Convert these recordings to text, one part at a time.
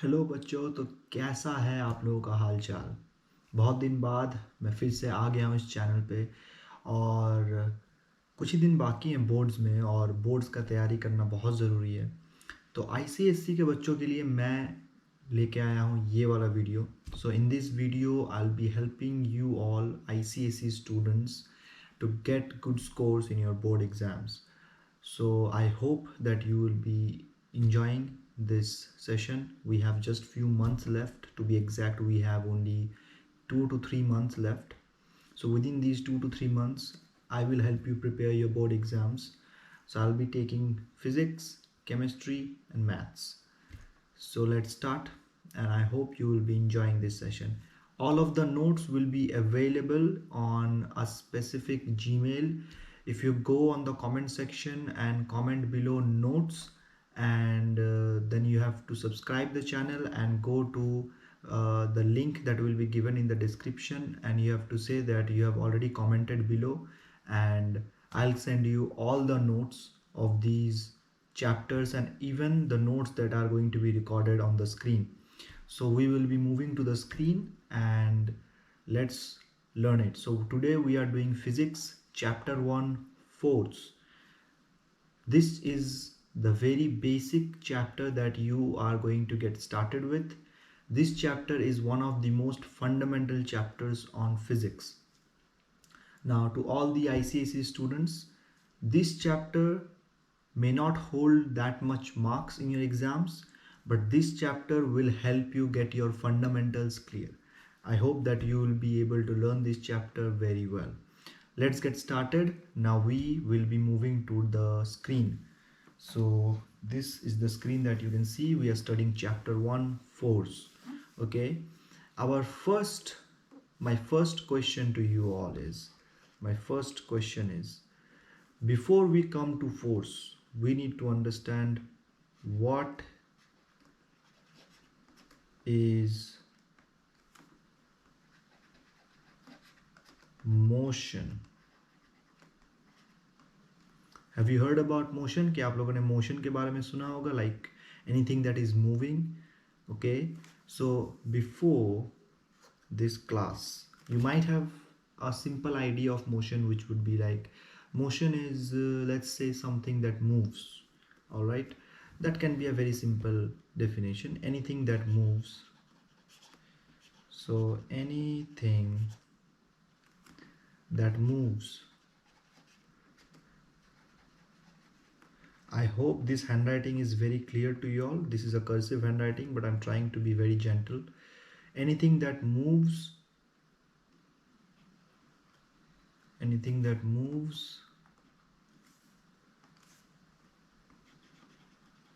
Hello बच्चों। तो कैसा है आप लोगों का हाल चाल। बहुत दिन बाद मैं फिर से आ गया हूँ इस चैनल पे। और कुछ ही दिन बाकी हैं बोर्ड्स में, और बोर्ड्स का तैयारी करना बहुत ज़रूरी है। तो आईसीएससी के बच्चों के लिए मैं लेके आया हूँ ये वाला video. So in this video I will be helping you all ICSC students to get good scores in your board exams. So I hope that you will be enjoying this session. We have just few months left. To be exact, we have only 2 to 3 months left. So within these 2 to 3 months, I will help you prepare your board exams. So I'll be taking physics, chemistry and maths. So let's start, and I hope you will be enjoying this session. All of the notes will be available on a specific Gmail. If you go on the comment section and comment below notes, and then you have to subscribe the channel and go to the link that will be given in the description, and you have to say that you have already commented below, and I'll send you all the notes of these chapters and even the notes that are going to be recorded on the screen. So we will be moving to the screen and let's learn it. So today we are doing physics chapter 1 force. This is the very basic chapter that you are going to get started with. This chapter is one of the most fundamental chapters on physics. Now, to all the ICSE students, this chapter may not hold that much marks in your exams, but this chapter will help you get your fundamentals clear. I hope that you will be able to learn this chapter very well. Let's get started. Now we will be moving to the screen. So this is the screen that you can see. We are studying chapter 1 force. Okay. Our first my first question to you all is my first question is, before we come to force, we need to understand what is motion. Have you heard about motion? क्या आप लोगों ने motion के बारे में सुना होगा? Like anything that is moving. Okay. So before this class, you might have a simple idea of motion, which would be like motion is let's say something that moves. All right, that can be a very simple definition. Anything that moves. So anything that moves. I hope this handwriting is very clear to you all. This is a cursive handwriting, but I'm trying to be very gentle. Anything that moves, anything that moves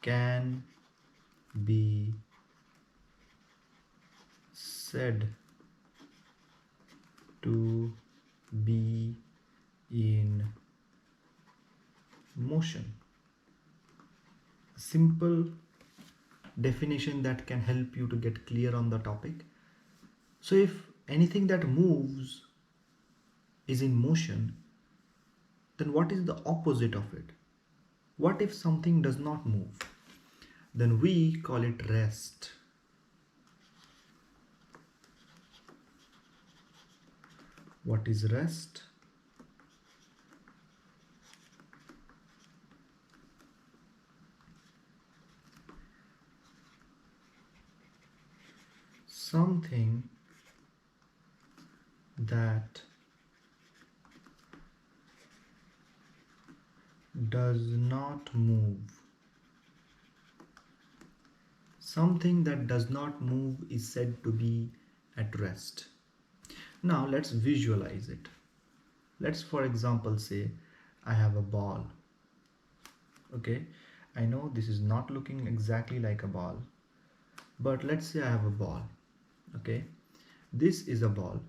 can be said to be in motion. A simple definition that can help you to get clear on the topic. So if anything that moves is in motion, then what is the opposite of it? What if something does not move? Then we call it rest. What is rest? Something that does not move. Something that does not move is said to be at rest. Now let's visualize it. Let's for example say I have a ball. Okay, I know this is not looking exactly like a ball, but let's say I have a ball. Okay, this is a ball,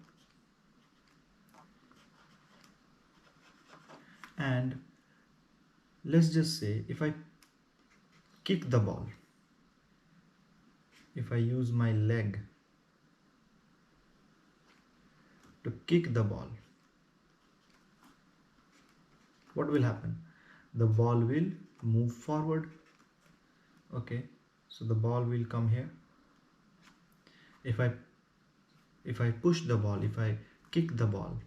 and let's just say if I kick the ball, if I use my leg to kick the ball, what will happen? The ball will move forward. Okay, so the ball will come here If I push the ball, if I kick the ball,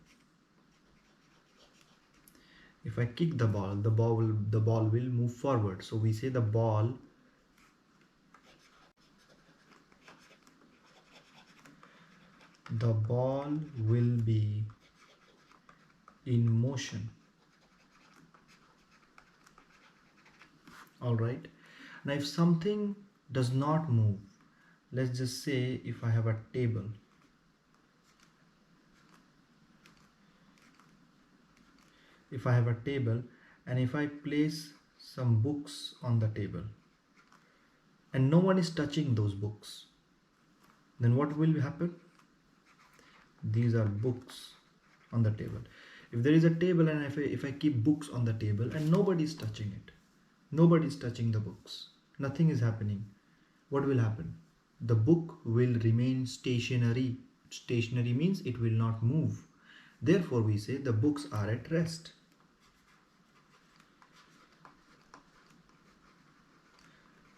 if I kick the ball will move forward. So we say the ball will be in motion. All right. Now if something does not move, let's just say if I have a table, and if I place some books on the table and no one is touching those books, then what will happen? These are books on the table. If there is a table and if I keep books on the table and nobody is touching it, nobody is touching the books, nothing is happening, what will happen? The book will remain stationary. Stationary means it will not move. Therefore we say the books are at rest.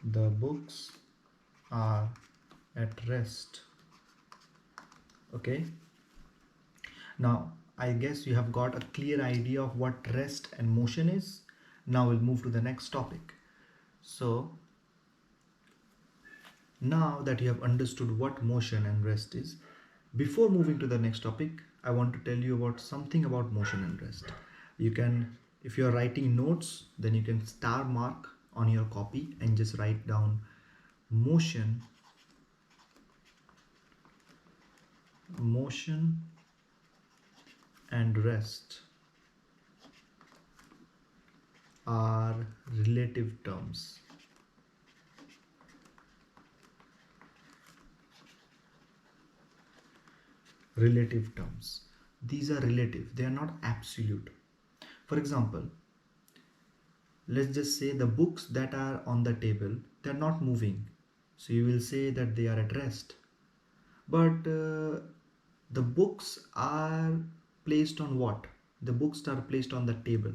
The books are at rest. Okay. Now I guess you have got a clear idea of what rest and motion is. Now we'll move to the next topic. So now that you have understood what motion and rest is, before moving to the next topic, I want to tell you about something about motion and rest. You can, if you are writing notes, then you can star mark on your copy and just write down motion and rest are relative terms. Relative terms. These are relative, they are not absolute. For example, let's just say the books that are on the table, they are not moving. So you will say that they are at rest. But the books are placed on what? The books are placed on the table.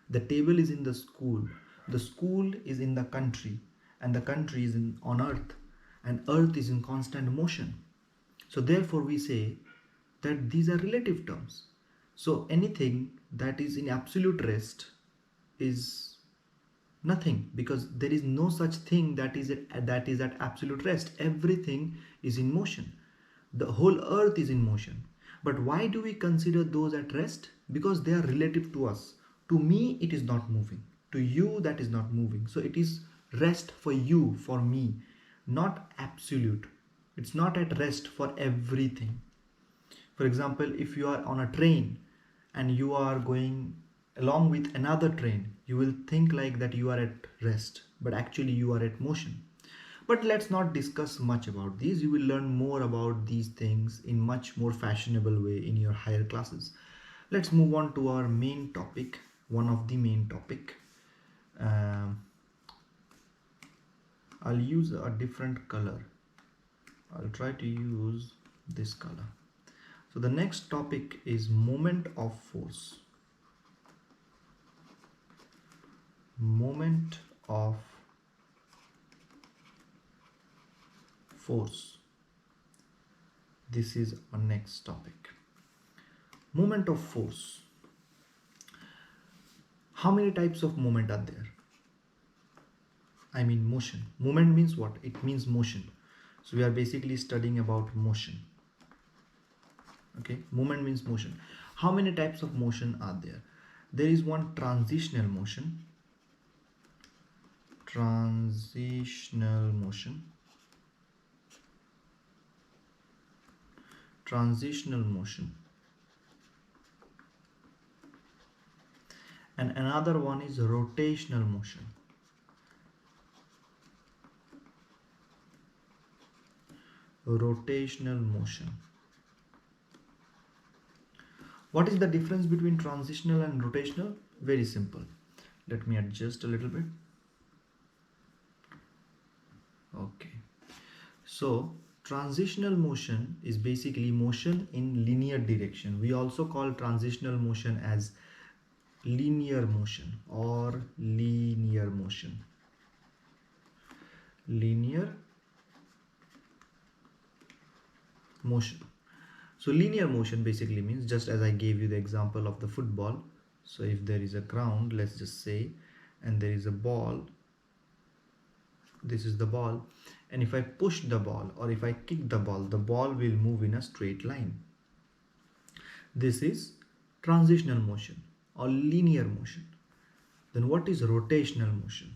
The table is in the school. The school is in the country. And the country is on earth. And earth is in constant motion. So therefore we say that these are relative terms. So anything that is in absolute rest is nothing, because there is no such thing that is at absolute rest. Everything is in motion. The whole earth is in motion. But why do we consider those at rest? Because they are relative to us. To me, it is not moving. To you, that is not moving. So it is rest for you, for me, not absolute. It's not at rest for everything. For example, if you are on a train and you are going along with another train, you will think like that you are at rest, but actually you are at motion. But let's not discuss much about these. You will learn more about these things in much more fashionable way in your higher classes. Let's move on to our main topic, one of the main topic. I'll use a different color. I'll try to use this color. So the next topic is moment of force. Moment of force. This is our next topic. Moment of force. How many types of moment are there? I mean motion. Moment means what? It means motion. So we are basically studying about motion. Okay, moment means motion. How many types of motion are there? There is one transitional motion. Transitional motion. Transitional motion. And another one is rotational motion. Rotational motion. What is the difference between transitional and rotational? Very simple. Let me adjust a little bit. Okay. So transitional motion is basically motion in linear direction. We also call transitional motion as linear motion or linear motion. Linear motion. So linear motion basically means, just as I gave you the example of the football. So if there is a ground, let's just say, and there is a ball, this is the ball, and if I push the ball or if I kick the ball will move in a straight line. This is transitional motion or linear motion. Then what is rotational motion?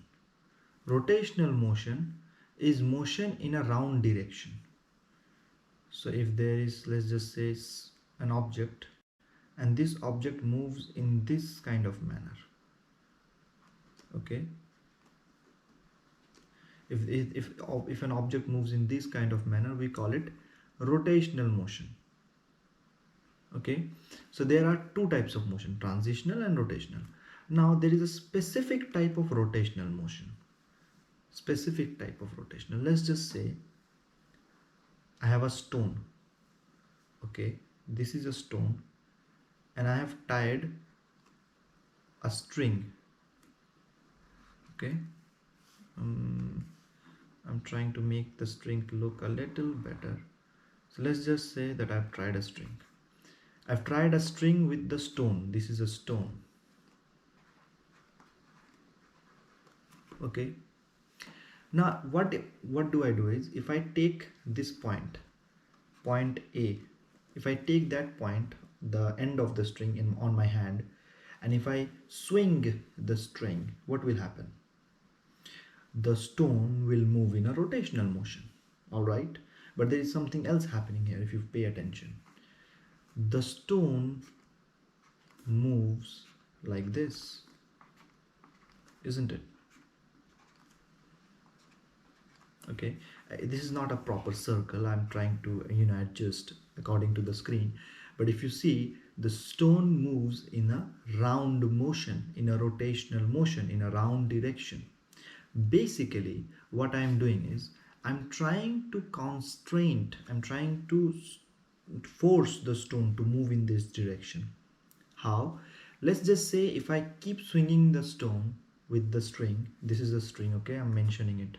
Rotational motion is motion in a round direction. So if there is, let's just say, an object, and this object moves in this kind of manner, okay, if an object moves in this kind of manner, we call it rotational motion. Okay, so there are two types of motion, transitional and rotational. Now there is a specific type of rotational motion. Specific type of rotational, let's just say I have a stone. Okay, this is a stone and I have tied a string. Okay, I'm trying to make the string look a little better. So let's just say that I've tried a string. I've tried a string with the stone. This is a stone. Okay, now what do I do is, if I take this point A, if I take that point, the end of the string on my hand, and if I swing the string, what will happen? The stone will move in a rotational motion. All right, but there is something else happening here. If you pay attention, the stone moves like this, isn't it? Okay, this is not a proper circle. I'm trying to adjust according to the screen, but if you see, the stone moves in a round motion, in a rotational motion, in a round direction. Basically what I'm doing is, I'm trying to force the stone to move in this direction. How? Let's just say if I keep swinging the stone with the string, this is the string, okay, I'm mentioning it,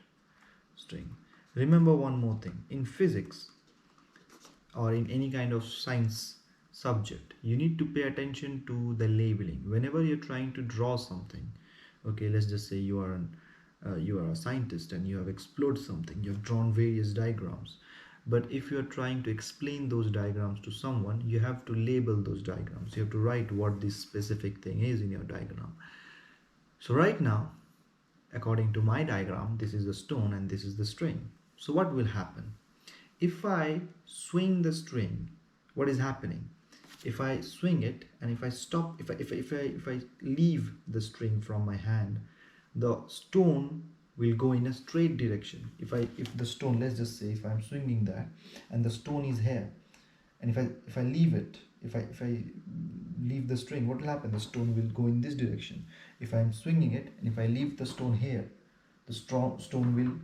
string. Remember one more thing, in physics or in any kind of science subject, you need to pay attention to the labeling whenever you're trying to draw something. Okay, let's just say you are a scientist and you have explored something, you have drawn various diagrams, but if you are trying to explain those diagrams to someone, you have to label those diagrams. You have to write what this specific thing is in your diagram. So right now, according to my diagram, this is the stone and this is the string. So what will happen if I swing the string? What is happening if I swing it, and if I stop, if I leave the string from my hand, the stone will go in a straight direction. If the stone, let's just say, if I'm swinging that and the stone is here, and if I leave it, if I leave the string, what will happen? The stone will go in this direction. If I'm swinging it and if I leave the stone here, the stone will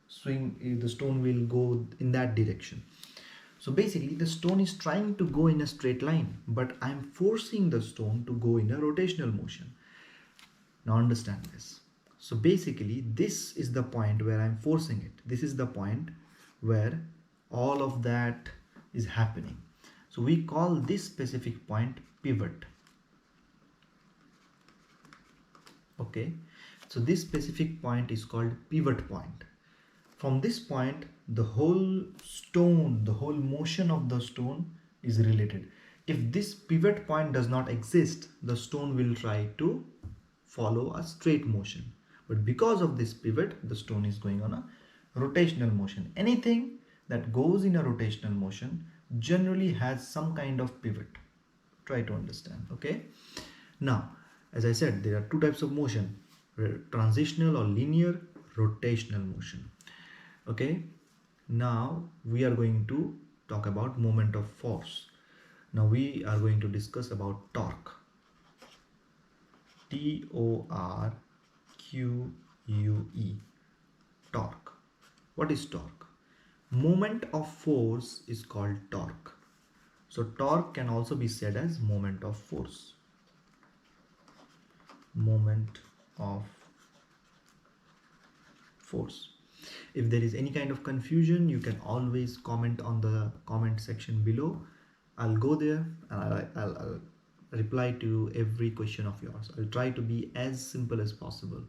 swing, the stone will go in that direction. So basically the stone is trying to go in a straight line, but I'm forcing the stone to go in a rotational motion. Now understand this. So basically this is the point where I'm forcing it. This is the point where all of that is happening. So we call this specific point pivot. Okay, so this specific point is called pivot point. From this point, the whole stone, the whole motion of the stone is related. If this pivot point does not exist, the stone will try to follow a straight motion. But because of this pivot, the stone is going on a rotational motion. Anything that goes in a rotational motion generally has some kind of pivot. Try to understand, okay? Now, as I said, there are two types of motion, transitional or linear, rotational motion. Okay, now we are going to talk about moment of force. Now we are going to discuss about torque. T-O-R-Q-U-E, torque. What is torque? Moment of force is called torque. So torque can also be said as moment of force. Moment of force. If there is any kind of confusion, you can always comment on the comment section below. I'll go there and I'll reply to every question of yours. I'll try to be as simple as possible.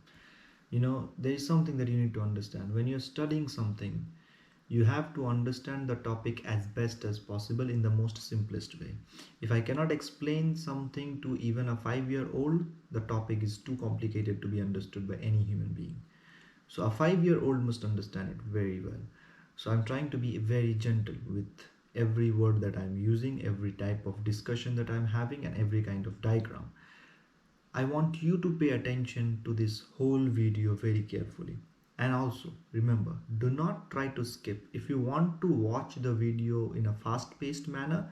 There is something that you need to understand. When you're studying something, you have to understand the topic as best as possible in the most simplest way. If I cannot explain something to even a 5-year-old, the topic is too complicated to be understood by any human being. So a 5-year-old must understand it very well. So I'm trying to be very gentle with every word that I'm using, every type of discussion that I'm having, and every kind of diagram. I want you to pay attention to this whole video very carefully. And also remember, do not try to skip. If you want to watch the video in a fast paced manner,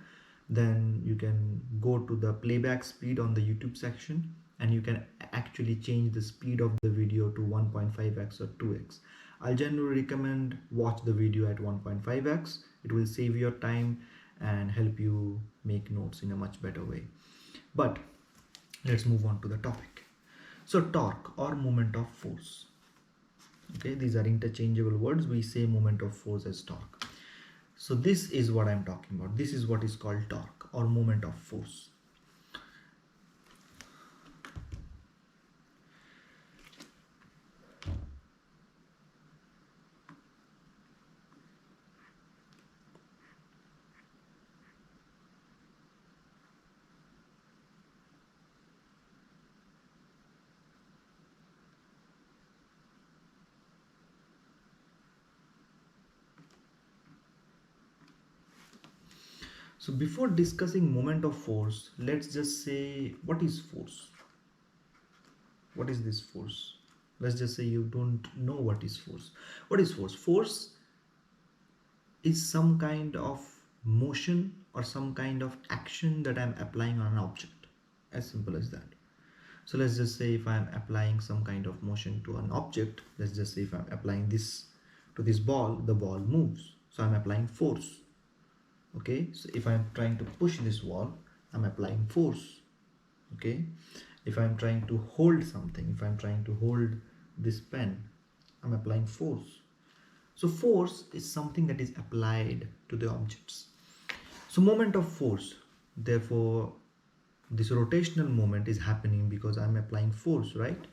then you can go to the playback speed on the YouTube section, and you can actually change the speed of the video to 1.5x or 2x. I'll generally recommend watch the video at 1.5x. It will save your time and help you make notes in a much better way. But let's move on to the topic. So torque or moment of force. Okay, these are interchangeable words. We say moment of force as torque. So this is what I'm talking about. This is what is called torque or moment of force. So before discussing moment of force, let's just say, what is force? What is this force? Let's just say you don't know what is force. What is force? Force is some kind of motion or some kind of action that I'm applying on an object. As simple as that. So let's just say if I'm applying some kind of motion to an object, let's just say if I'm applying this to this ball, the ball moves. So I'm applying force. Okay, so if I'm trying to push this wall, I'm applying force. Okay, if I'm trying to hold something, if I'm trying to hold this pen, I'm applying force. So force is something that is applied to the objects. So moment of force, therefore this rotational moment is happening because I'm applying force, right?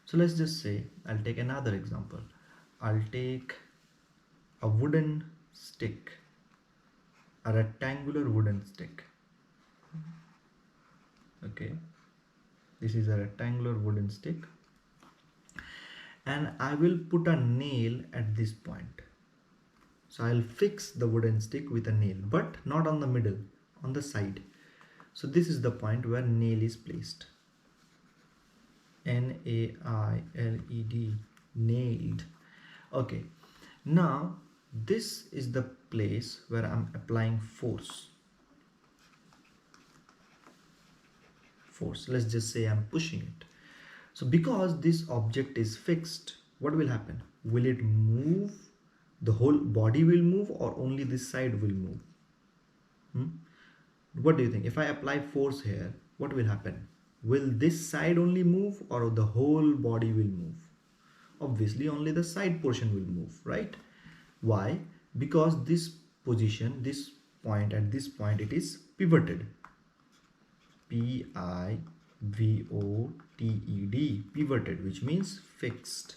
So let's just say, I'll take another example. I'll take a wooden stick, a rectangular wooden stick. Okay, this is a rectangular wooden stick, and I will put a nail at this point. So I'll fix the wooden stick with a nail, but not on the middle, on the side. So this is the point where nail is placed. Nailed, nailed. Okay, now this is the place where I'm applying force. Let's just say I'm pushing it. So because this object is fixed, what will happen? Will it move? The whole body will move, or only this side will move? What do you think? If I apply force here, what will happen? Will this side only move, or the whole body will move? Obviously only the side portion will move, right? Why? Because this position, this point, at this point it is pivoted. Pivoted, pivoted, which means fixed.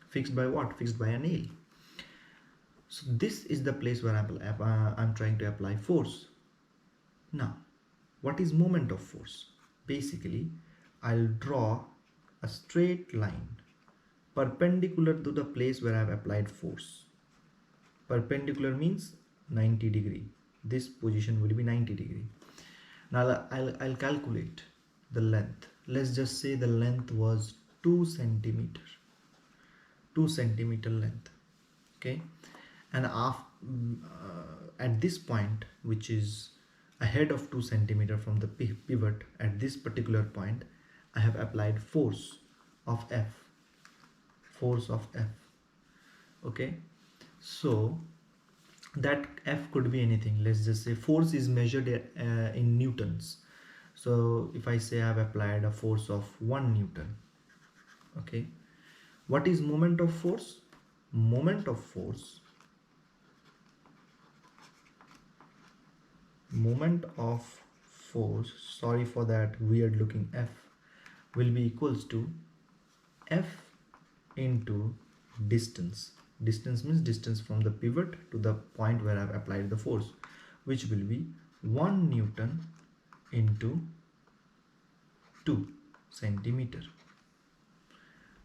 Fixed by what? Fixed by a nail. So this is the place where I'm trying to apply force. Now, what is moment of force? Basically, I'll draw a straight line perpendicular to the place where I've applied force. Perpendicular means 90 degree. This position will be 90 degree. Now I'll calculate the length. Let's just say the length was 2 centimeter. 2 centimeter length. Okay, and at this point, which is ahead of 2 centimeter from the pivot, at this particular point I have applied force of F. Force of F. Okay, so that F could be anything. Let's just say force is measured in newtons. So if I say I have applied a force of 1 Newton, okay, What is moment of force? Moment of force, moment of force, sorry for that weird looking F, will be equals to F into distance. Distance means distance from the pivot to the point where I've applied the force, which will be 1 Newton into 2 centimeter.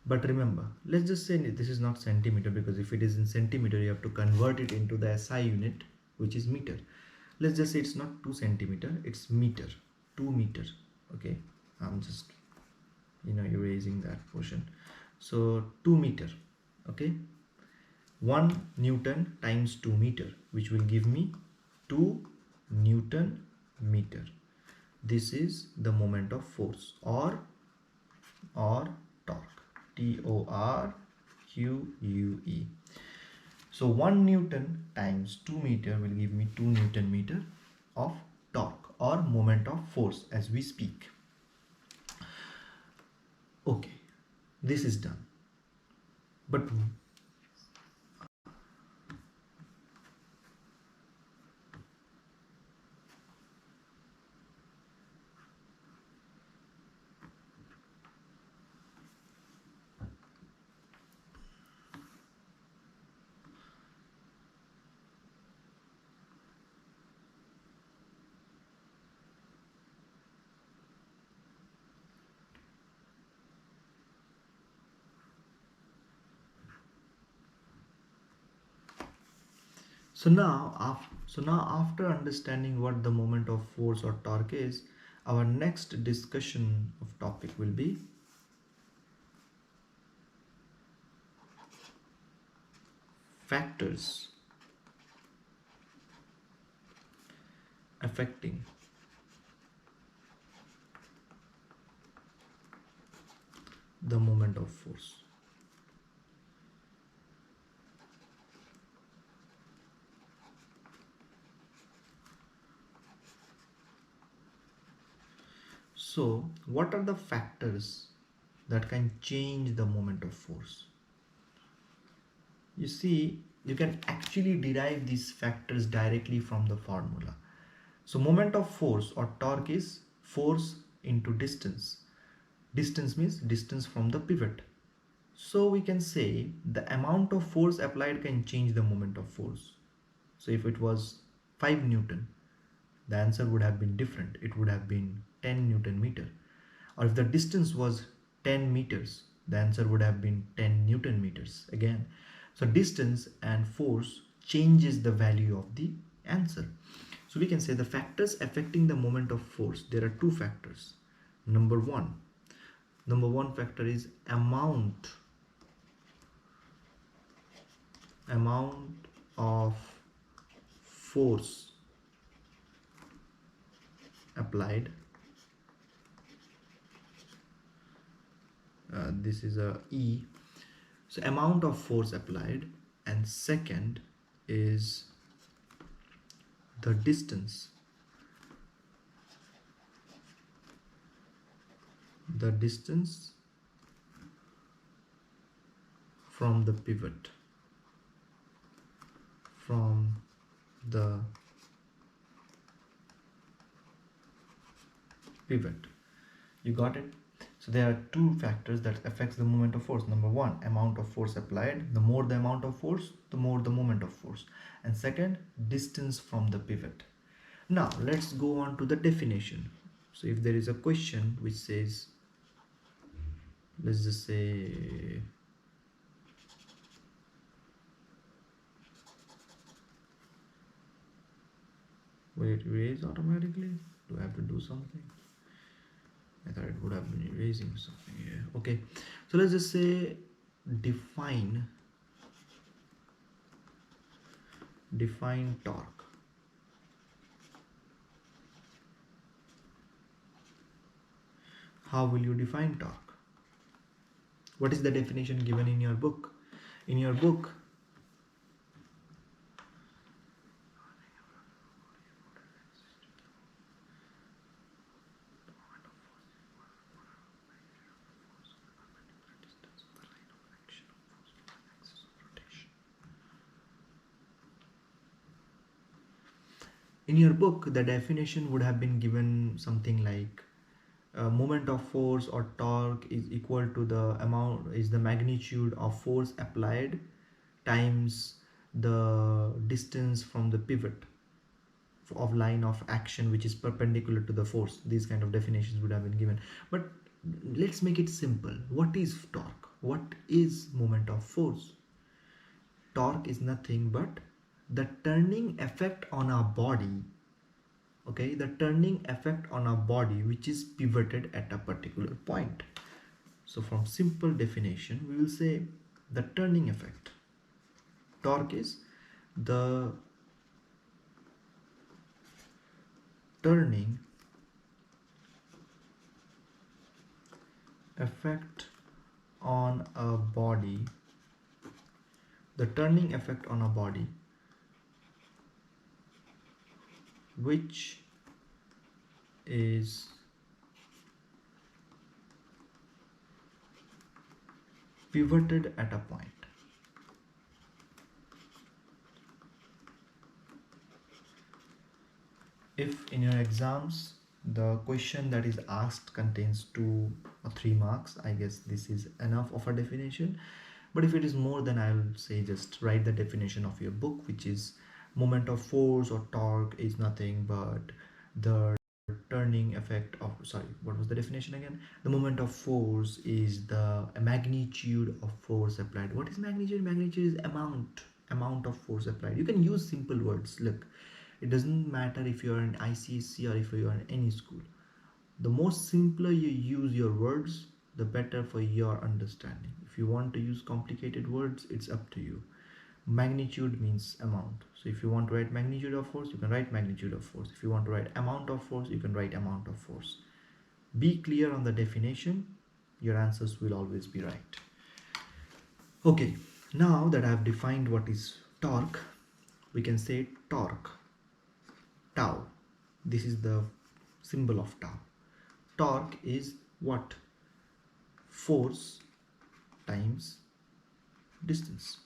But remember, let's just say this is not centimeter, because if it is in centimeter you have to convert it into the SI unit, which is meter. Let's just say it's not 2 centimeter, it's meter, 2 meter. Okay, I'm just erasing that portion. So 2 meter. Okay, 1 Newton times 2 meter, which will give me 2 Newton meter. This is the moment of force, or torque, TORQUE. So 1 Newton times 2 meter will give me 2 Newton meter of torque, or moment of force as we speak. Okay, this is done. But So now after understanding what the moment of force or torque is, our next discussion of topic will be factors affecting the moment of force. So what are the factors that can change the moment of force? You see, you can actually derive these factors directly from the formula. So moment of force or torque is force into distance. Distance means distance from the pivot. So we can say the amount of force applied can change the moment of force. So if it was 5 Newton, the answer would have been different. It would have been 10 Newton meter. Or if the distance was 10 meters, the answer would have been 10 Newton meters again. So distance and force changes the value of the answer. So we can say the factors affecting the moment of force, there are two factors. Number one factor is amount of force applied. This is a E. So amount of force applied, and second is the distance from the pivot, you got it? So there are two factors that affects the moment of force. Number one, amount of force applied. The more the amount of force, the more the moment of force. And second, distance from the pivot. Now let's go on to the definition. So if there is a question which says, let's just say, will it erase automatically? Do I have to do something? I thought it would have been erasing something here. Okay, so let's just say define torque. How will you define torque? What is the definition given in your book? In your book, In your book, the definition would have been given something like moment of force or torque is equal to the amount is the magnitude of force applied times the distance from the pivot of line of action which is perpendicular to the force. These kind of definitions would have been given, but let's make it simple. What is torque? What is moment of force? Torque is nothing but the turning effect on our body, okay, the turning effect on our body which is pivoted at a particular point. So from simple definition we will say the turning effect. Torque is the turning effect on a body, the turning effect on a body which is pivoted at a point. If in your exams the question that is asked contains 2 or 3 marks, I guess this is enough of a definition. But if it is more, then I will say just write the definition of your book, which is moment of force or torque is nothing but the turning effect of, sorry, what was the definition again? The moment of force is the magnitude of force applied. What is magnitude? Magnitude is amount of force applied. You can use simple words. Look, it doesn't matter if you're in ICSE or if you're in any school. The more simpler you use your words, the better for your understanding. If you want to use complicated words, it's up to you. Magnitude means amount. So if you want to write magnitude of force, you can write magnitude of force. If you want to write amount of force, you can write amount of force. Be clear on the definition. Your answers will always be right. Okay, now that I have defined what is torque, we can say torque. Tau. This is the symbol of tau. Torque is what? Force times distance.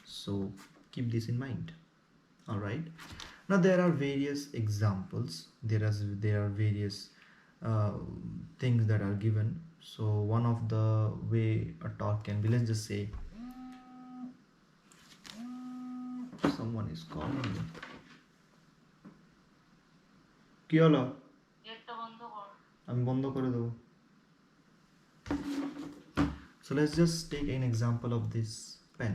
So keep this in mind. All right. Now there are various examples. There are various things that are given. So one of the way a torque can be, let's just say someone is calling me. কি হলো? আমি বন্ধ করে দেবো। So let's just take an example of this pen.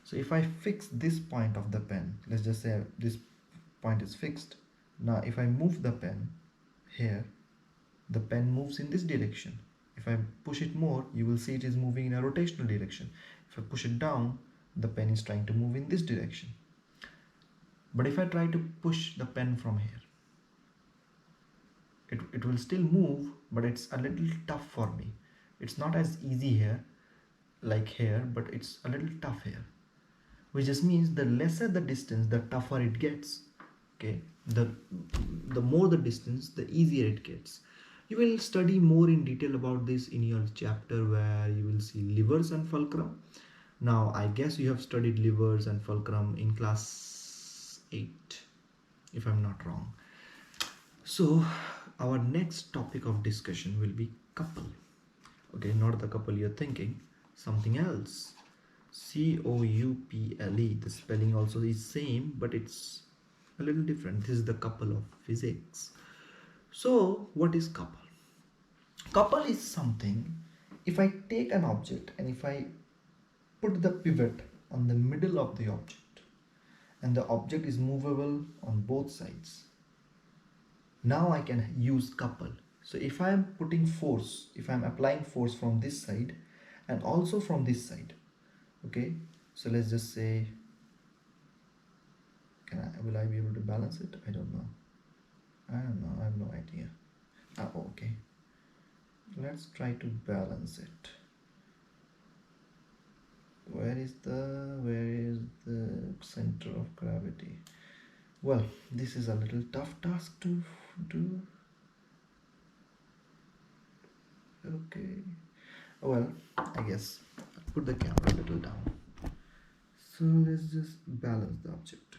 So if I fix this point of the pen, let's just say this point is fixed. Now if I move the pen here, the pen moves in this direction. If I push it more, you will see it is moving in a rotational direction. If I push it down, the pen is trying to move in this direction. But if I try to push the pen from here, it will still move, but it's a little tough for me. It's not as easy here like here, but it's a little tough here, which just means the lesser the distance, the tougher it gets. Okay, the more the distance, the easier it gets. You will study more in detail about this in your chapter where you will see levers and fulcrum. Now I guess you have studied levers and fulcrum in class 8 if I'm not wrong. So our next topic of discussion will be couple. Okay, not the couple you're thinking, something else. couple. The spelling also is same, but it's a little different. This is the couple of physics. So what is couple? Couple is something, if I take an object and if I put the pivot on the middle of the object and the object is movable on both sides, now I can use couple. So if I am putting force, if I am applying force from this side and also from this side, okay, so let's just say, will I be able to balance it? I don't know, I have no idea. Okay, let's try to balance it. Where is the center of gravity? Well, this is a little tough task to do. Okay, well, I guess I'll put the camera a little down. So let's just balance the object.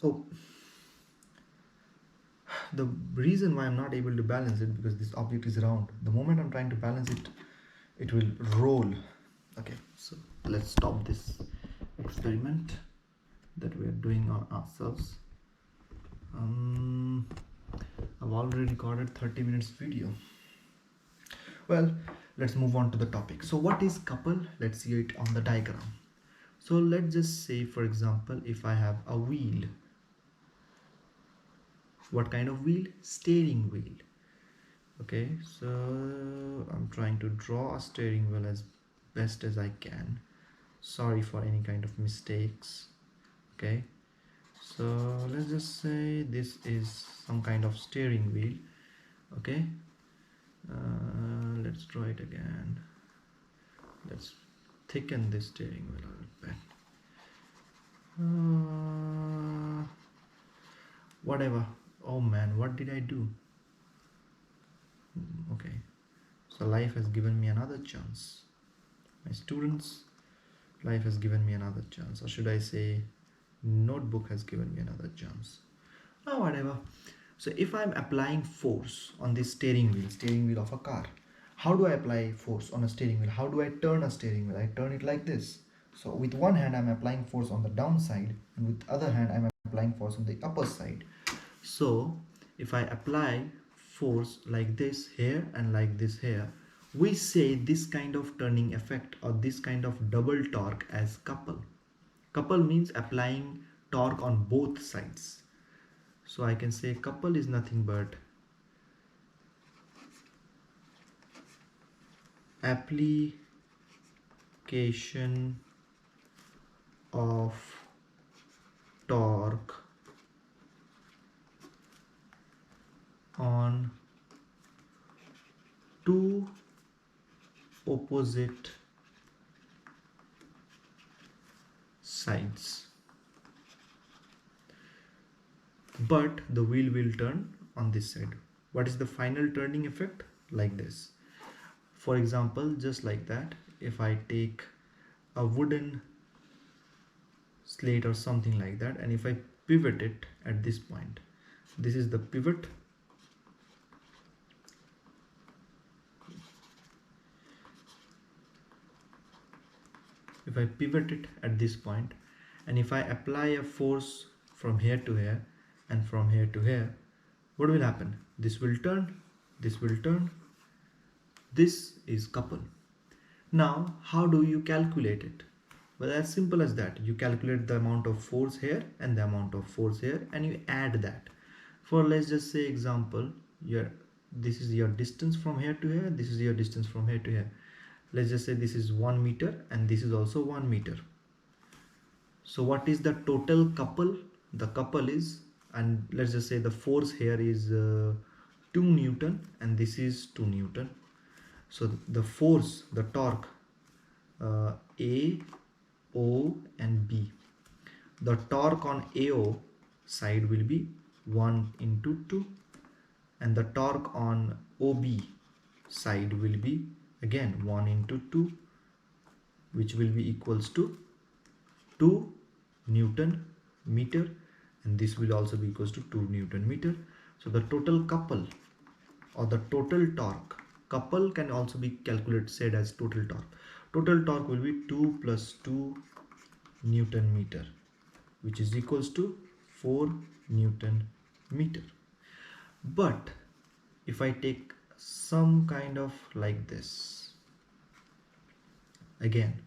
Oh, the reason why I'm not able to balance it, because this object is round. The moment I'm trying to balance it, it will roll. Okay, so let's stop this experiment that we are doing on ourselves. I've already recorded 30 minutes video. Well, let's move on to the topic. So what is couple? Let's see it on the diagram. So let's just say, for example, if I have a wheel. What kind of wheel? Steering wheel. Okay, so I'm trying to draw a steering wheel as best as I can. Sorry for any kind of mistakes. Okay, so let's just say this is some kind of steering wheel. Okay, let's draw it again. Let's thicken this steering wheel a little bit. Whatever. Oh man, what did I do? Okay, so life has given me another chance. My students, life has given me another chance, or should I say notebook has given me another chance. Oh, whatever. So if I'm applying force on this steering wheel of a car, how do I apply force on a steering wheel? How do I turn a steering wheel? I turn it like this. So with one hand I'm applying force on the downside, and with other hand I'm applying force on the upper side. So if I apply force like this here and like this here, we say this kind of turning effect or this kind of double torque as couple. Couple means applying torque on both sides. So I can say couple is nothing but application of torque on two opposite sides, but the wheel will turn on this side. What is the final turning effect? Like this. For example, just like that, if I take a wooden slate or something like that, and if I pivot it at this point, this is the pivot. If I pivot it at this point, and if I apply a force from here to here and from here to here, what will happen? This will turn, this will turn. This is couple. Now, how do you calculate it? Well, as simple as that. You calculate the amount of force here and the amount of force here, and you add that. For, let's just say example, this is your distance from here to here, this is your distance from here to here. Let's just say this is 1 meter and this is also 1 meter. So what is the total couple? The couple is, and let's just say the force here is 2 Newton and this is 2 Newton. So the force, the torque, A, O and B. The torque on AO side will be 1 into 2, and the torque on OB side will be again 1 into 2, which will be equals to 2 Newton meter, and this will also be equals to 2 Newton meter. So the total couple or the total torque, couple can also be calculated, said as total torque. Total torque will be 2 plus 2 Newton meter, which is equals to 4 Newton meter. But if I take some kind of like this again,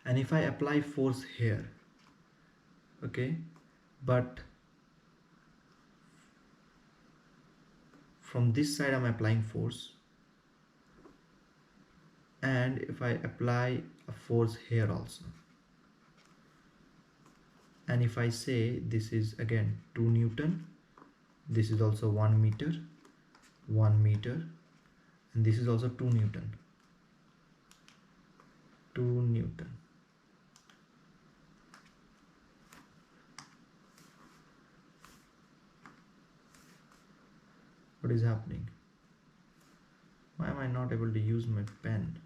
and if I apply force here, okay, but from this side I'm applying force, and if I apply a force here also, and if I say this is again 2 Newton, this is also 1 meter, 1 meter, and this is also 2 Newton, 2 Newton. What is happening? Why am I not able to use my pen?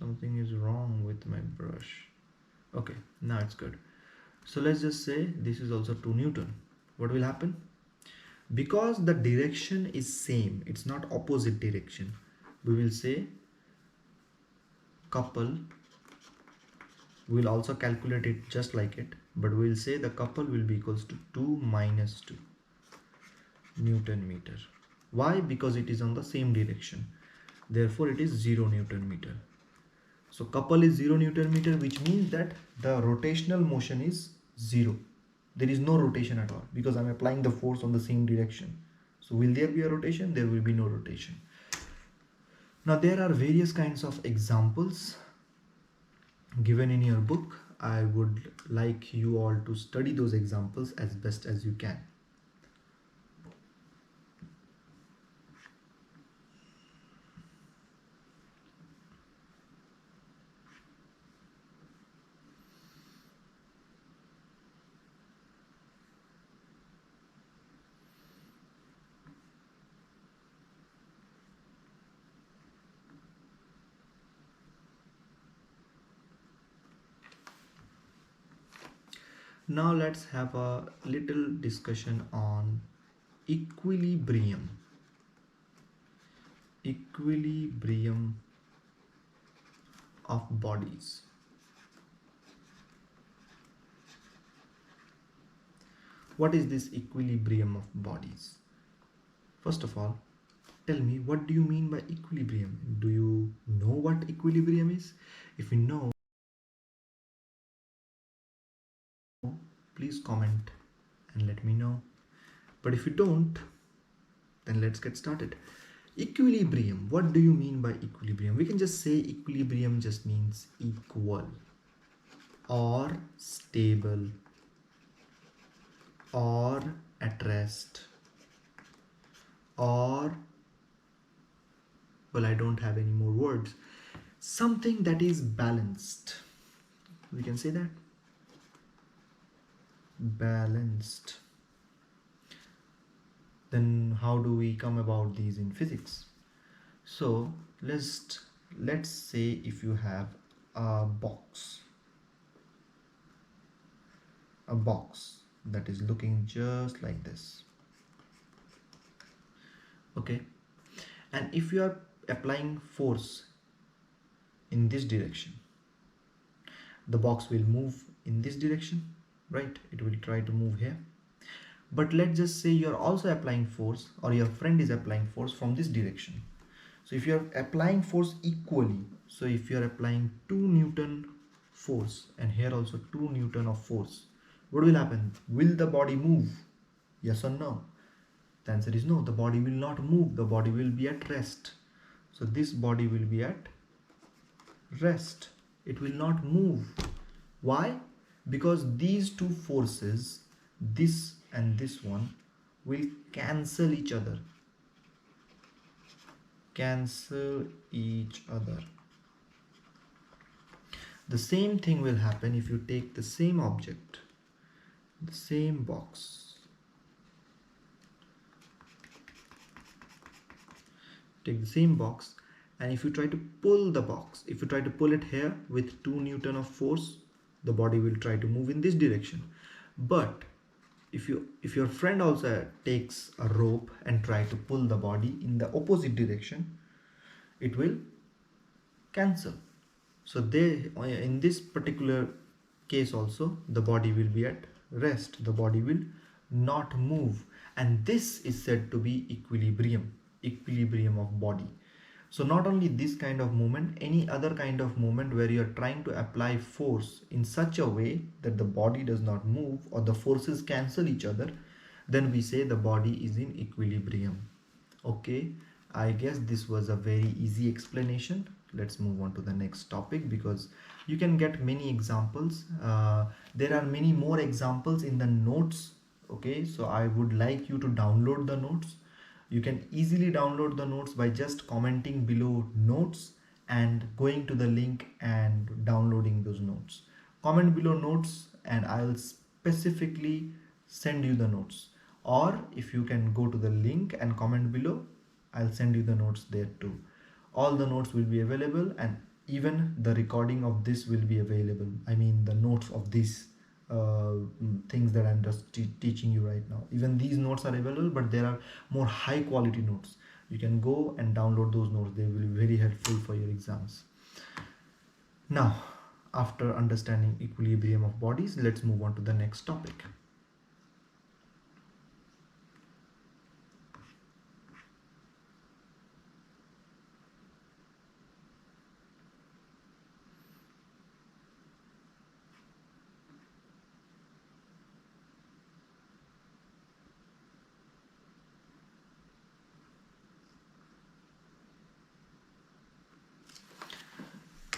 Something is wrong with my brush. Okay, now it's good. So let's just say this is also 2 Newton. What will happen? Because the direction is same, it's not opposite direction, we will say couple. We'll also calculate it just like it, but we'll say the couple will be equals to 2 minus 2 Newton meter. Why? Because it is on the same direction, therefore it is 0 Newton meter. So couple is 0 Newton meter, which means that the rotational motion is 0. There is no rotation at all because I'm applying the force on the same direction. So will there be a rotation? There will be no rotation. Now there are various kinds of examples given in your book. I would like you all to study those examples as best as you can. Now let's have a little discussion on equilibrium. Equilibrium of bodies. What is this equilibrium of bodies? First of all, tell me, what do you mean by equilibrium? Do you know what equilibrium is? If you know, please comment and let me know. But if you don't, then let's get started. Equilibrium, what do you mean by equilibrium? We can just say equilibrium just means equal or stable or at rest or, well, I don't have any more words. Something that is balanced. We can say that. Balanced. Then how do we come about these in physics? So let's say if you have a box that is looking just like this, okay, and if you are applying force in this direction, the box will move in this direction, right? It will try to move here. But let's just say you're also applying force, or your friend is applying force from this direction. So if you're applying force equally, so if you're applying 2 Newton force and here also 2 Newton of force, what will happen? Will the body move? Yes or no? The answer is no. The body will not move. The body will be at rest. So this body will be at rest. It will not move. Why? Because these two forces, this and this one, will cancel each other. Cancel each other. The same thing will happen if you take the same object, the same box. Take the same box, and if you try to pull the box, if you try to pull it here with 2 Newton of force, the body will try to move in this direction. But if your friend also takes a rope and try to pull the body in the opposite direction, it will cancel. So in this particular case also, the body will be at rest. The body will not move, and this is said to be equilibrium of body. So not only this kind of movement, any other kind of movement where you are trying to apply force in such a way that the body does not move or the forces cancel each other, then we say the body is in equilibrium. Okay, I guess this was a very easy explanation. Let's move on to the next topic, because you can get many examples. There are many more examples in the notes. Okay, so I would like you to download the notes. You can easily download the notes by just commenting below notes and going to the link and downloading those notes. Comment below notes and I'll specifically send you the notes. Or if you can go to the link and comment below, I'll send you the notes there too. All the notes will be available, and Even the recording of this will be available. I mean, the notes of these things that I'm just teaching you right now. Even these notes are available, but there are more high quality notes. You can go and download those notes. They will be very helpful for your exams. Now, after understanding equilibrium of bodies, let's move on to the next topic.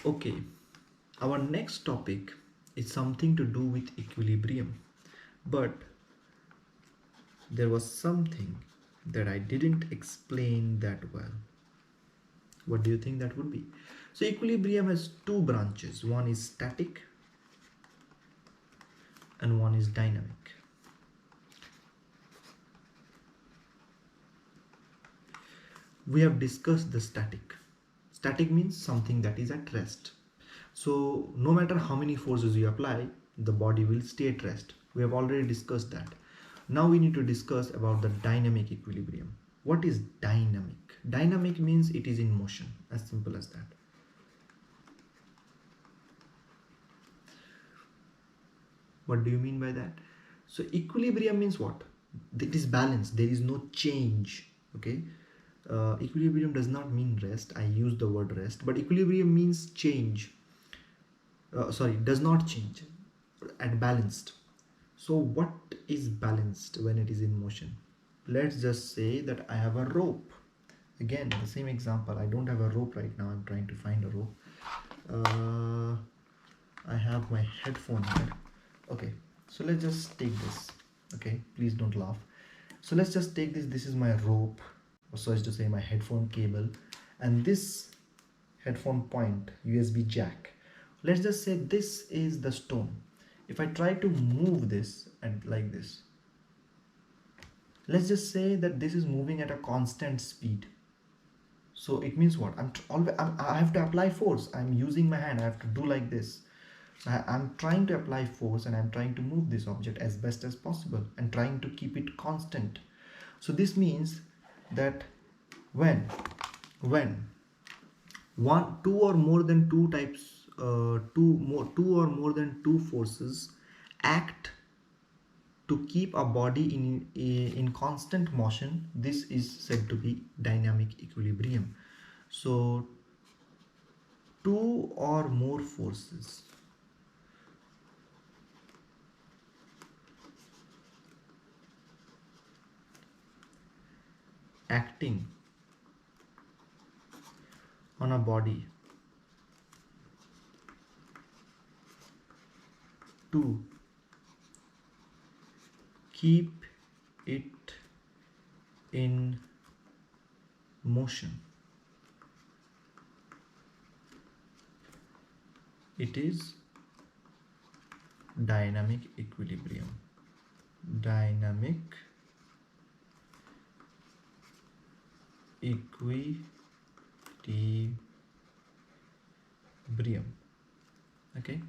Okay, our next topic is something to do with equilibrium, but there was something that I didn't explain that well. What do you think that would be? So equilibrium has two branches. One is static and one is dynamic. We have discussed the static. Static means something that is at rest. So no matter how many forces you apply, the body will stay at rest. We have already discussed that. Now we need to discuss about the dynamic equilibrium. What is dynamic? Dynamic means it is in motion, as simple as that. What do you mean by that? So equilibrium means what? It is balanced. There is no change. Okay. Equilibrium does not mean rest. I use the word rest, but equilibrium means change. Sorry, does not change. At balanced. So what is balanced when it is in motion? Let's just say that I have a rope. Again, the same example. I don't have a rope right now. I'm trying to find a rope. I have my headphone here. Okay, so let's just take this. Okay, please don't laugh. So let's just take this. This is my rope, or so as to say my headphone cable, and this headphone point, USB jack. Let's just say this is the stone. If I try to move this and like this, let's just say that this is moving at a constant speed. So it means what? I have to apply force. I'm using my hand. I have to do like this. So I'm trying to apply force and I'm trying to move this object as best as possible and trying to keep it constant. So this means that when two or more than two types, two or more than two forces act to keep a body in constant motion, this is said to be dynamic equilibrium. So two or more forces acting on a body to keep it in motion, it is dynamic equilibrium. Dynamic equilibrium. Okay,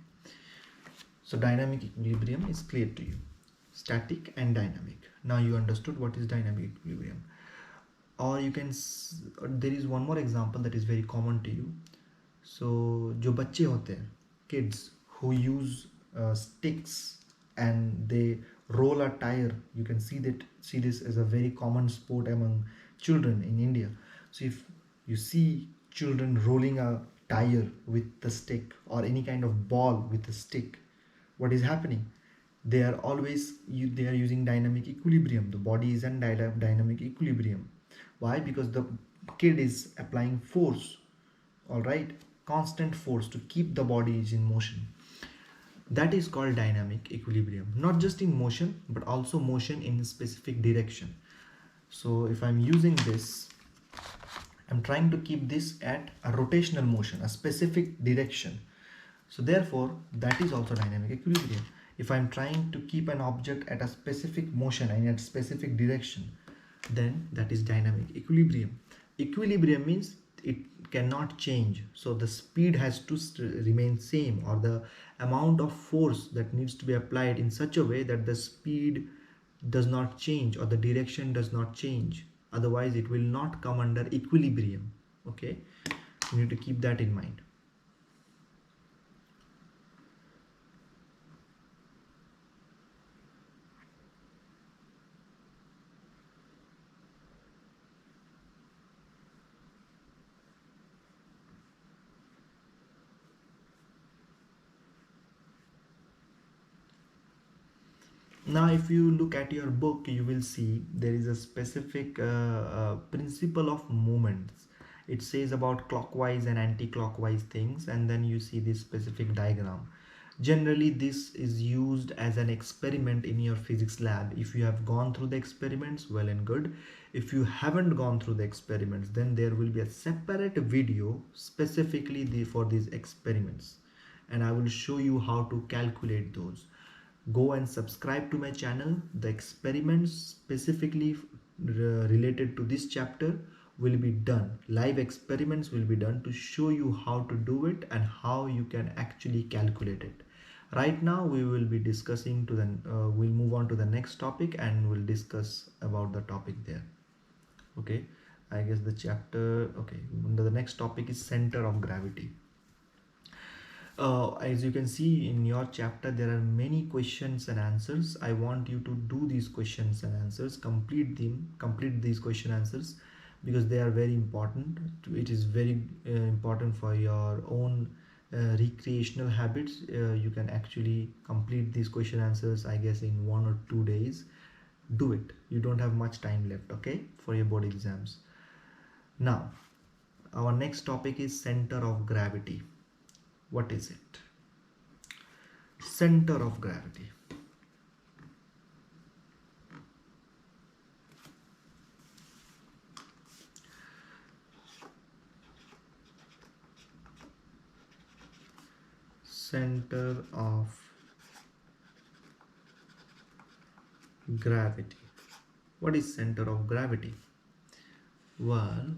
so dynamic equilibrium is clear to you. Static and dynamic. Now you understood what is dynamic equilibrium. Or you can, there is one more example that is very common to you. So जो बच्चे होते हैं, kids who use sticks and they roll a tire, you can see this as a very common sport among children in India. So if you see children rolling a tire with the stick or any kind of ball with a stick, what is happening? They are using dynamic equilibrium. The body is in dynamic equilibrium. Why? Because the kid is applying force, all right, constant force to keep the body in motion. That is called dynamic equilibrium. Not just in motion, but also motion in a specific direction. So if I'm using this, I'm trying to keep this at a rotational motion, a specific direction. So therefore, that is also dynamic equilibrium. If I'm trying to keep an object at a specific motion and at a specific direction, then that is dynamic equilibrium. Equilibrium means it cannot change, so the speed has to remain same, or the amount of force that needs to be applied in such a way that the speed does not change or the direction does not change, otherwise it will not come under equilibrium. Okay, you need to keep that in mind. Now if you look at your book, you will see there is a specific principle of movements. It says about clockwise and anti-clockwise things, and then you see this specific diagram. Generally this is used as an experiment in your physics lab. If you have gone through the experiments, well and good. If you haven't gone through the experiments, then there will be a separate video specifically for these experiments, and I will show you how to calculate those. Go and subscribe to my channel. The experiments specifically related to this chapter will be done. Live experiments will be done to show you how to do it and how you can actually calculate it. Right now we will be discussing to the we'll move on to the next topic and we'll discuss about the topic there. Okay, I guess the chapter, okay, the next topic is center of gravity. As you can see in your chapter, there are many questions and answers. I want you to do these questions and answers, complete these question answers, because they are very important. It is very important for your own recreational habits. You can actually complete these question answers, I guess, in 1 or 2 days. Do it. You don't have much time left, okay, for your board exams. Now, our next topic is center of gravity. What is it? Center of gravity. Center of gravity. What is center of gravity? Well,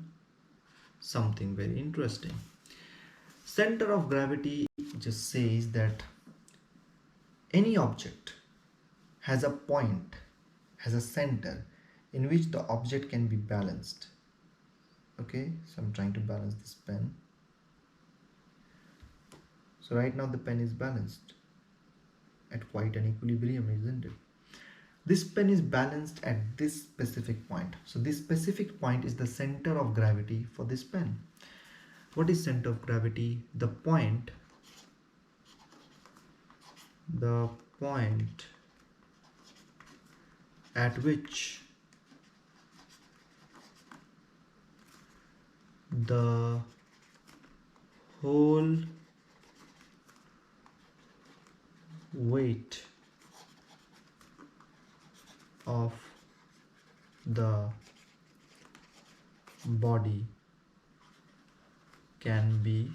something very interesting. Center of gravity just says that any object has a point, has a center in which the object can be balanced. Okay, so I'm trying to balance this pen. So right now the pen is balanced at quite an equilibrium, isn't it? This pen is balanced at this specific point. So this specific point is the center of gravity for this pen. What is center of gravity? The point at which the whole weight of the body can be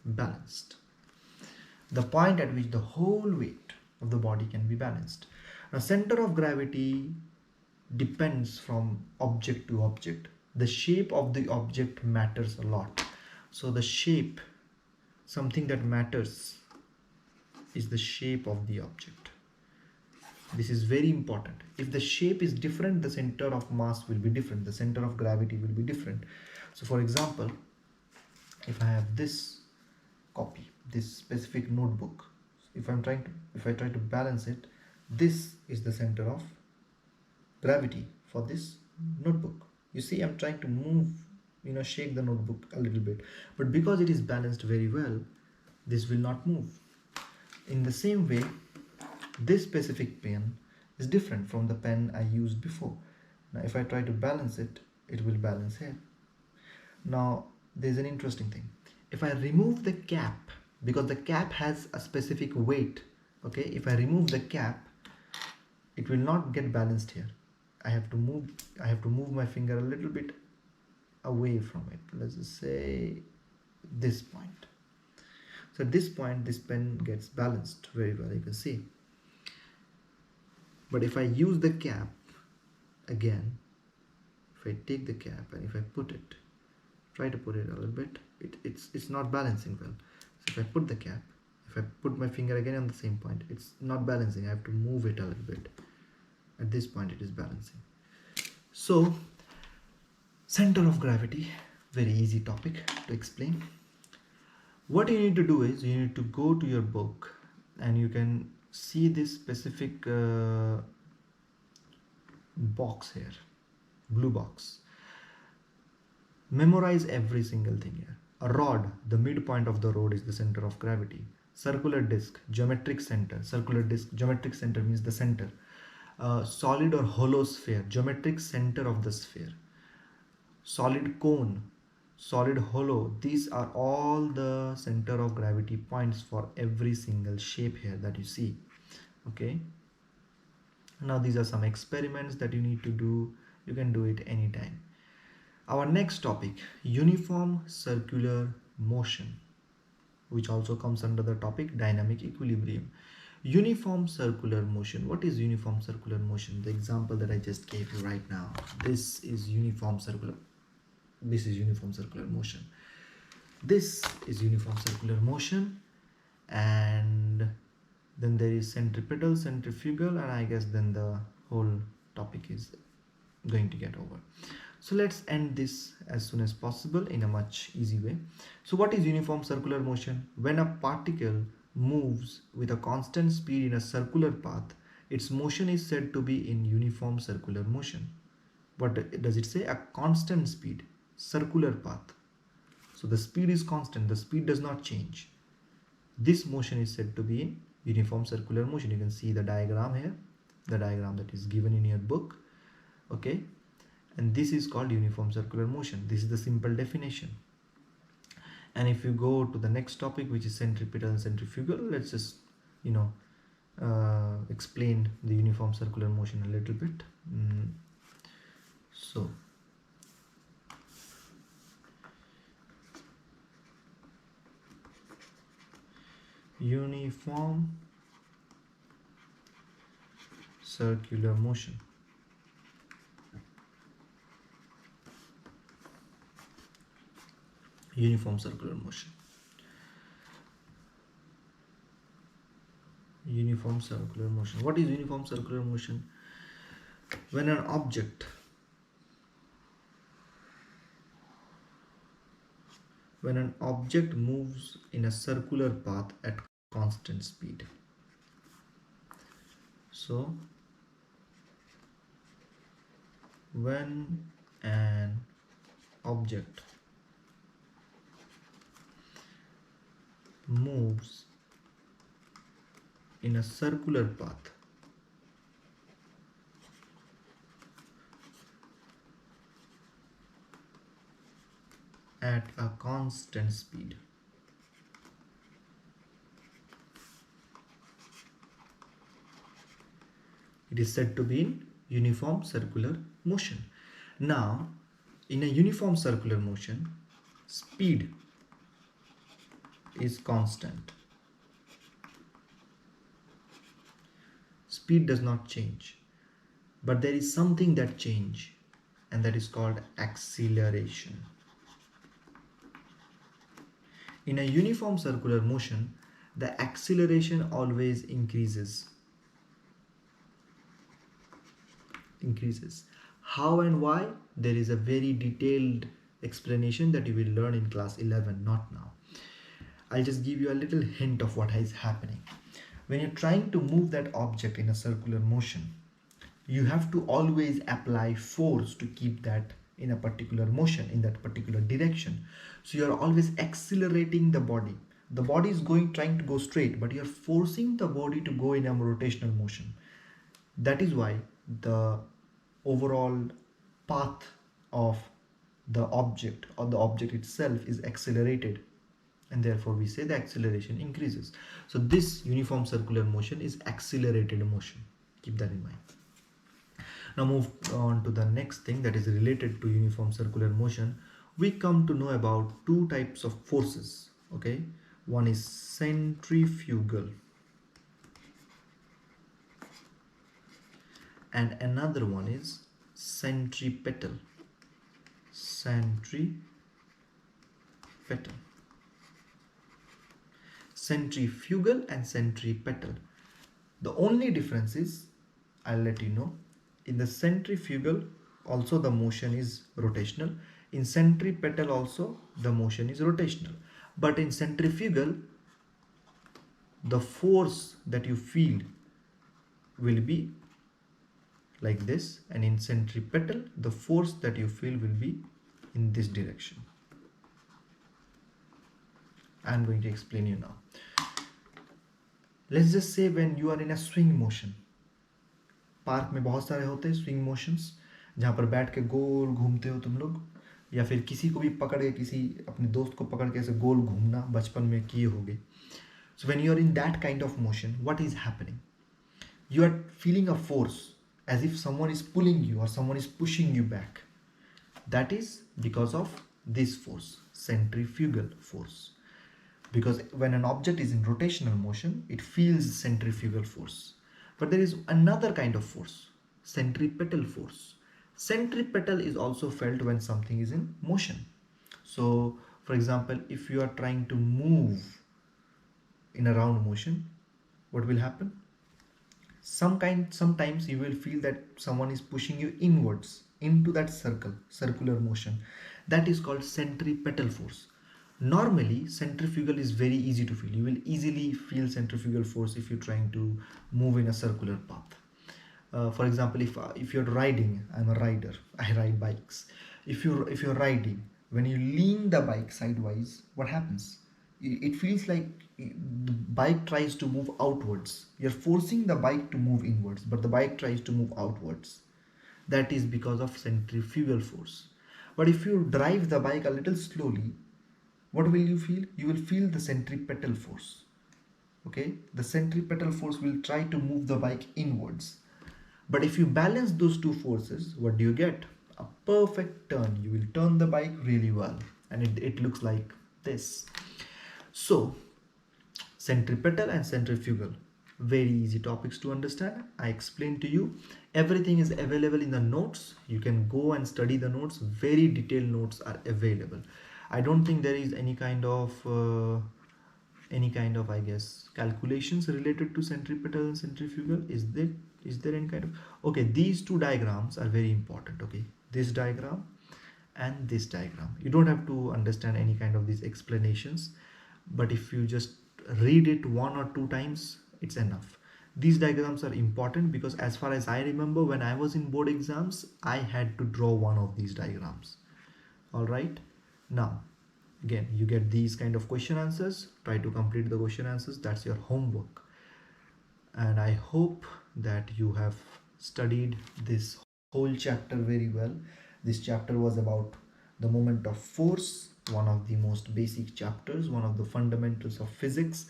balanced. The point at which the whole weight of the body can be balanced. Now, center of gravity depends from object to object. The shape of the object matters a lot. So the shape, something that matters is the shape of the object. This is very important. If the shape is different, the center of mass will be different. The center of gravity will be different. So for example, if I have this copy, this specific notebook, if I try to balance it, this is the center of gravity for this notebook. You see, I'm trying to move, shake the notebook a little bit, but because it is balanced very well, this will not move. In the same way, this specific pen is different from the pen I used before. Now if I try to balance it, it will balance here. Now there's an interesting thing. If I remove the cap, because the cap has a specific weight, okay, if I remove the cap, it will not get balanced here. I have to move my finger a little bit away from it. Let's just say this point. So at this point, this pen gets balanced very well, you can see. But if I use the cap, again, if I take the cap and if I put it, try to put it a little bit, it's not balancing well. So if I put the cap, if I put my finger again on the same point, it's not balancing. I have to move it a little bit. At this point it is balancing. So center of gravity, very easy topic to explain. What you need to do is you need to go to your book and you can see this specific box here, blue box. Memorize every single thing here. A rod, the midpoint of the rod, is the center of gravity. Circular disc, geometric center. Circular disc, geometric center means the center. Solid or hollow sphere, geometric center of the sphere. Solid cone, solid hollow, these are all the center of gravity points for every single shape here that you see. Okay, now these are some experiments that you need to do. You can do it anytime. Our next topic, uniform circular motion, which also comes under the topic dynamic equilibrium. Uniform circular motion. What is uniform circular motion? The example that I just gave you right now, this is uniform circular. This is uniform circular motion. This is uniform circular motion, and then there is centripetal, centrifugal, and I guess then the whole topic is going to get over. So let's end this as soon as possible in a much easy way. So what is uniform circular motion? When a particle moves with a constant speed in a circular path, its motion is said to be in uniform circular motion. What does it say? A constant speed, circular path. So the speed is constant, the speed does not change. This motion is said to be in uniform circular motion. You can see the diagram here, the diagram that is given in your book. Okay, and this is called uniform circular motion. This is the simple definition. And if you go to the next topic, which is centripetal and centrifugal, let's just explain the uniform circular motion a little bit. So uniform circular motion. Uniform circular motion. Uniform circular motion. What is uniform circular motion? When an object moves in a circular path at constant speed. So when an object moves in a circular path at a constant speed, it is said to be in uniform circular motion. Now, in a uniform circular motion, speed is constant. Speed does not change, but there is something that changes, and that is called acceleration. In a uniform circular motion, the acceleration always increases. How and why? There is a very detailed explanation that you will learn in class 11, not now. I'll just give you a little hint of what is happening. When you're trying to move that object in a circular motion, you have to always apply force to keep that in a particular motion, in that particular direction. So you're always accelerating the body. The body is trying to go straight, but you're forcing the body to go in a rotational motion. That is why the overall path of the object or the object itself is accelerated, and therefore we say the acceleration increases. So this uniform circular motion is accelerated motion. Keep that in mind. Now move on to the next thing that is related to uniform circular motion. We come to know about two types of forces. Okay, one is centrifugal and another one is centripetal. Centripetal. Centrifugal and centripetal. The only difference is, I'll let you know, in the centrifugal also the motion is rotational. In centripetal also the motion is rotational. But in centrifugal, the force that you feel will be like this, and in centripetal the force that you feel will be in this direction. I'm going to explain you now. Let's just say when you are in a swing motion. Park में बहुत सारे होते हैं swing motions, जहाँ पर बैठ के गोल घूमते हो तुम लोग, या फिर किसी को भी पकड़ के, किसी अपने दोस्त को पकड़ के ऐसे गोल घूमना बचपन में किए होगे. So when you are in that kind of motion, what is happening? You are feeling a force as if someone is pulling you or someone is pushing you back. That is because of this force, centrifugal force. Because when an object is in rotational motion, it feels centrifugal force. But there is another kind of force, centripetal force. Centripetal is also felt when something is in motion. So, for example, if you are trying to move in a round motion, what will happen? Sometimes you will feel that someone is pushing you inwards into that circular motion. That is called centripetal force. Normally, centrifugal is very easy to feel. You will easily feel centrifugal force if you're trying to move in a circular path. For example, if you're riding, I'm a rider, I ride bikes. If you're riding, when you lean the bike sidewise, what happens? It feels like the bike tries to move outwards. You're forcing the bike to move inwards, but the bike tries to move outwards. That is because of centrifugal force. But if you drive the bike a little slowly, what will you feel? You will feel the centripetal force. Okay, the centripetal force will try to move the bike inwards. But if you balance those two forces, what do you get? A perfect turn. You will turn the bike really well, and it looks like this. So, centripetal and centrifugal, very easy topics to understand. I explained to you. Everything is available in the notes. You can go and study the notes. Very detailed notes are available. I don't think there is any kind of I guess calculations related to centripetal and centrifugal. Is there any kind of, okay, these two diagrams are very important. Okay, this diagram and this diagram, you don't have to understand any kind of these explanations, but if you just read it 1 or 2 times, it's enough. These diagrams are important because as far as I remember, when I was in board exams, I had to draw one of these diagrams. All right, now again, you get these kind of question answers. Try to complete the question answers. That's your homework. And I hope that you have studied this whole chapter very well. This chapter was about the moment of force, one of the most basic chapters, one of the fundamentals of physics.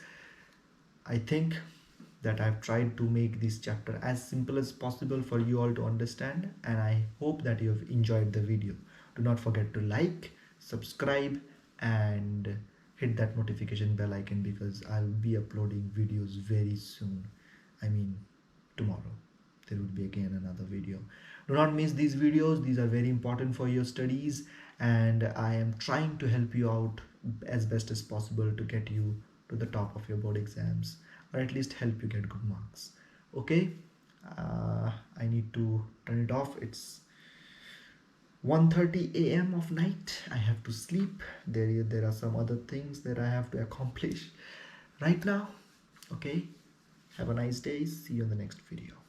I think that I've tried to make this chapter as simple as possible for you all to understand, and I hope that you have enjoyed the video. Do not forget to like, subscribe, and hit that notification bell icon because I'll be uploading videos very soon. I mean, tomorrow there will be again another video. Do not miss these videos. These are very important for your studies, and I am trying to help you out as best as possible to get you to the top of your board exams, or at least help you get good marks. Okay, I need to turn it off. It's 1:30 a.m. of night. I have to sleep. There are some other things that I have to accomplish right now. Okay, have a nice day. See you in the next video.